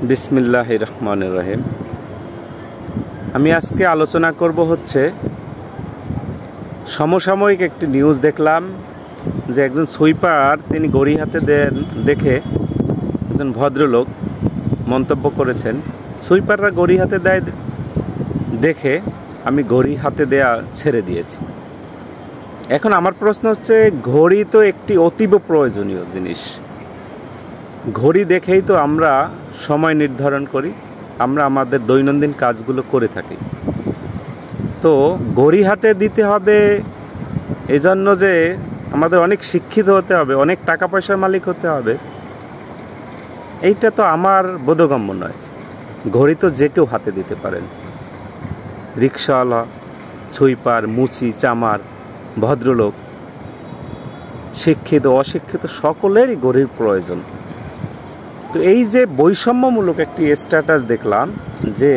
বিসমিল্লাহির রহমানির রহিম। আমি আজকে আলোচনা করব হচ্ছে সমসাময়িক একটি নিউজ দেখলাম যে একজন সুইপার তিনি গড়ি হাতে দেখে একজন ভদ্রলোক মন্তব্য করেছেন, সুইপাররা গড়ি হাতে দেয় দেখে আমি ঘড়ি হাতে দেয়া ছেড়ে দিয়েছি। এখন আমার প্রশ্ন হচ্ছে, ঘড়ি তো একটি অতীব প্রয়োজনীয় জিনিস। ঘড়ি দেখেই তো আমরা সময় নির্ধারণ করি, আমরা আমাদের দৈনন্দিন কাজগুলো করে থাকি। তো ঘড়ি হাতে দিতে হবে এজন্য যে আমাদের অনেক শিক্ষিত হতে হবে, অনেক টাকা পয়সার মালিক হতে হবে, এইটা তো আমার বোধগম্য নয়। ঘড়ি তো যে কেউ হাতে দিতে পারেন, রিক্সাওয়ালা, সুইপার, মুচি, চামার, ভদ্রলোক, শিক্ষিত, অশিক্ষিত সকলেরই ঘড়ির প্রয়োজন। তো এই যে বৈষম্যমূলক একটি স্ট্যাটাস দেখলাম যে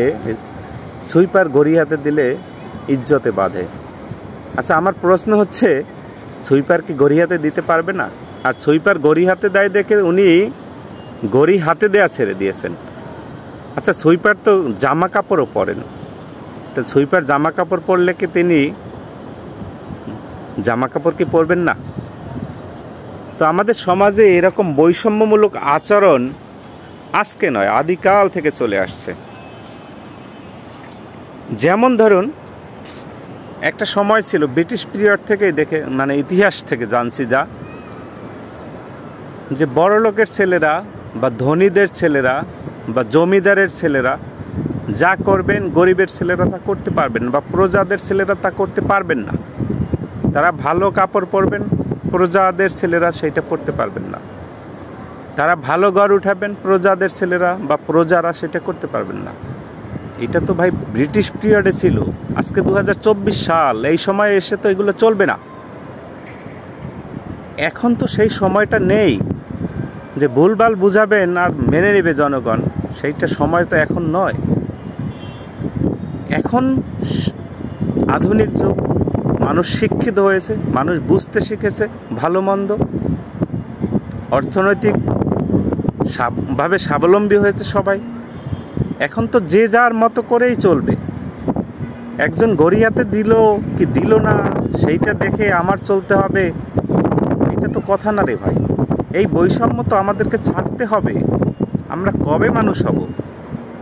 সুইপার ঘড়ি হাতে দিলে ইজ্জতে বাঁধে। আচ্ছা, আমার প্রশ্ন হচ্ছে, সুইপার কি ঘড়ি হাতে দিতে পারবে না? আর সুইপার ঘড়ি হাতে দেয় দেখে উনি ঘড়ি হাতে দেয়া ছেড়ে দিয়েছেন। আচ্ছা, সুইপার তো জামা কাপড়ও পরেন, তো সুইপার জামা কাপড় পরলে কি তিনি জামা কাপড় কি পরবেন না? তো আমাদের সমাজে এরকম বৈষম্যমূলক আচরণ আজকে নয়, আদিকাল থেকে চলে আসছে। যেমন ধরুন, একটা সময় ছিল, ব্রিটিশ পিরিয়ড থেকে দেখে ইতিহাস থেকে জানছি যে বড় লোকের ছেলেরা বা ধনীদের ছেলেরা বা জমিদারের ছেলেরা যা করবেন গরিবের ছেলেরা তা করতে পারবেন, বা প্রজাদের ছেলেরা তা করতে পারবেন না। তারা ভালো কাপড় পরবেন, প্রজাদের ছেলেরা সেটা পরতে পারবেন না। তারা ভালো ঘর উঠাবেন, প্রজাদের ছেলেরা বা প্রজারা সেটা করতে পারবেন না। এটা তো ভাই ব্রিটিশ পিরিয়ডে ছিল। আজকে 2024 সাল, এই সময় এসে তো এগুলো চলবে না। এখন তো সেই সময়টা নেই যে ভুলভাল বুঝাবেন আর মেনে নেবে জনগণ, সেইটা সময় তো এখন নয়। এখন আধুনিক যুগ, মানুষ শিক্ষিত হয়েছে, মানুষ বুঝতে শিখেছে ভালো মন্দ, অর্থনৈতিকভাবে স্বাবলম্বী হয়েছে সবাই। এখন তো যে যার মতো করেই চলবে। একজন ঘড়ি হাতে দিল কি দিল না সেইটা দেখে আমার চলতে হবে, এটা তো কথা না রে ভাই। এই বৈষম্য তো আমাদেরকে ছাড়তে হবে। আমরা কবে মানুষ হব?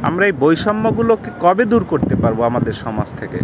আমরা এই বৈষম্যগুলোকে কবে দূর করতে পারবো আমাদের সমাজ থেকে?